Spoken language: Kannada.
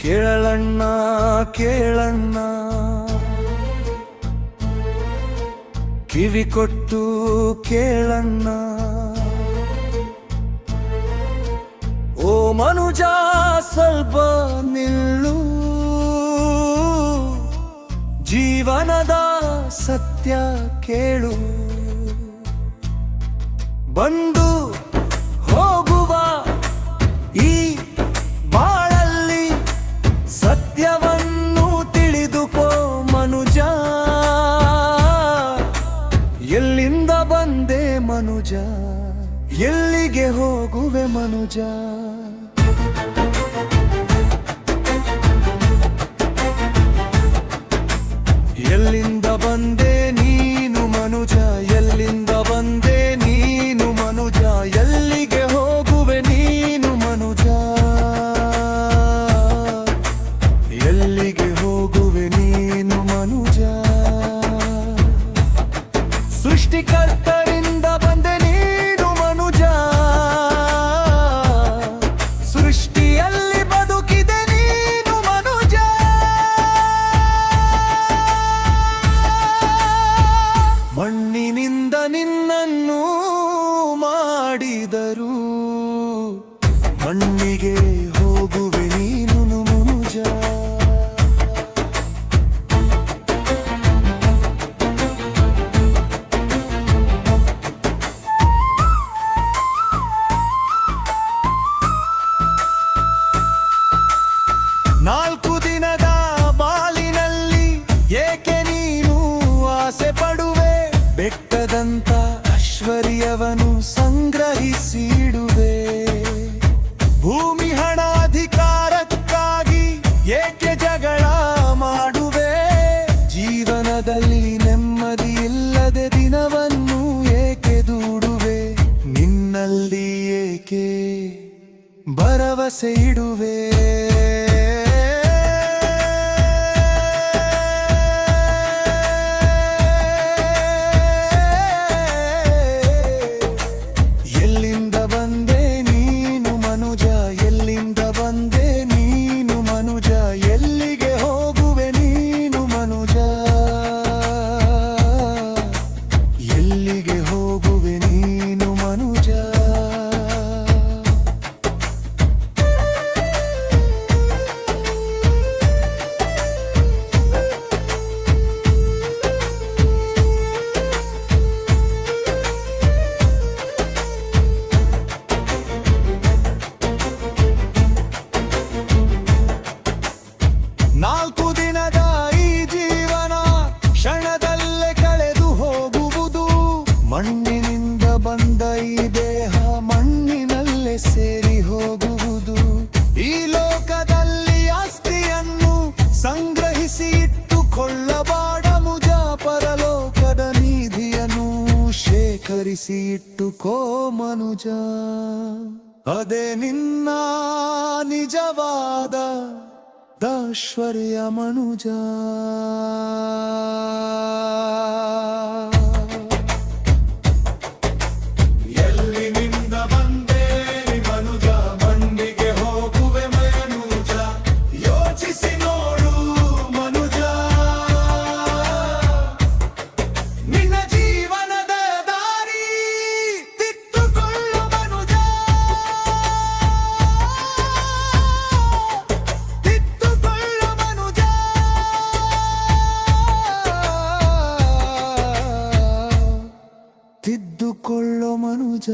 ಕೇಳಣ್ಣ ಕೇಳಣ್ಣ ಕಿವಿ ಕೊಟ್ಟು ಕೇಳಣ್ಣ ಓ ಮನುಜ ಸ್ವಲ್ಪ ನಿಲ್ಲು ಜೀವನದ ಸತ್ಯ ಕೇಳು ಬಂದು ಹೋಗುವ ಈ ಬಾಳಲ್ಲಿ ಸತ್ಯವನ್ನು ತಿಳಿದುಕೋ ಮನುಜ ಎಲ್ಲಿಂದ ಬಂದೆ ಮನುಜ ಎಲ್ಲಿಗೆ ಹೋಗುವೆ ಮನುಜ ಎಲ್ಲಿಂದ ಬಂದೆ ನೀನು ಮನುಜ ಎಲ್ಲಿಂದ ಬಂದೆ ನೀನು ಮನುಜ ಎಲ್ಲಿಗೆ ಹೋಗುವೆ ನೀನು ಮನುಜ ಎಲ್ಲಿಗೆ ಹೋಗುವೆ ನೀನು ಮನುಜ ಸೃಷ್ಟಿಕರ್ತರಿಂದ ಬಂದೆ ನೀನು ಮನುಜ ಸೃಷ್ಟಿಯಲ್ಲಿ ಬದುಕಿದೆ ನೀನು ಮನುಜ ಮಣ್ಣಿನಿಂದ ನಿನ್ನನ್ನು ಮಾಡಿದರು ಮಣ್ಣಿಗೆ ಹೋಗುವೆ ನೀನು ಮನುಜ ನಾಲ್ಕು ದಿನದ ಬಾಲಿನಲ್ಲಿ ಏಕೆ ನೀನು ಆಸೆ ಪಡುವೆ ಬೆಟ್ಟದಂತ ಐಶ್ವರ್ಯವನ್ನು ಸಂಗ್ರಹಿಸಿಡುವೆ ಭೂಮಿ ಹಣ ಅಧಿಕಾರಕ್ಕಾಗಿ ಏಕೆ ಜಗಳ ಮಾಡುವೆ ಜೀವನದಲ್ಲಿ ನೆಮ್ಮದಿ ಇಲ್ಲದೆ ದಿನವನ್ನು ಏಕೆ ದೂಡುವೆ ನಿನ್ನಲ್ಲಿ ಏಕೆ ಭರವಸೆ ಇಡುವೆ ಎಲ್ಲಿಗೆ ಹೋಗುವೆ ನೀನು ಮನುಜ ಎಲ್ಲಿಗೆ ಹೋಗುವೆ ನೀನು ಮನುಜ ನಾಲ್ಕು ದಿನದ ಈ ಜೀವನ ಕ್ಷಣದಲ್ಲೇ ಕಳೆದು ಹೋಗುವುದು ಮಣ್ಣಿನಿಂದ ಬಂದ ಈ ದೇಹ ಮಣ್ಣಿನಲ್ಲೇ ಸೇರಿ ಹೋಗುವುದು ಈ ಲೋಕದಲ್ಲಿ ಆಸ್ತಿಯನ್ನು ಸಂಗ್ರಹಿಸಿ ಇಟ್ಟುಕೊಳ್ಳಬಾಡ ಮುಜ ಪರಲೋಕದ ನಿಧಿಯನ್ನು ಶೇಖರಿಸಿ ಇಟ್ಟುಕೋ ಮನುಜ ಅದೇ ನಿನ್ನ ನಿಜವಾದ ಐಶ್ವರ್ಯ ಮನುಜ ಎಲ್ಲಿನಿಂದ ಬಂದೆ ಮನುಜ ಮಣ್ಣಿಗೆ ಹೋಗುವೆ ಮನುಜ ಯೋಚಿಸಿ ನೋಡು ಮನುಜ ನಿನ್ನ ಜೀವನದ ದಾರಿ ತಿದ್ದುಕೊಳ್ಳು ಮನುಜ ತಿದ್ದುಕೊಳ್ಳೋ ಮನುಜ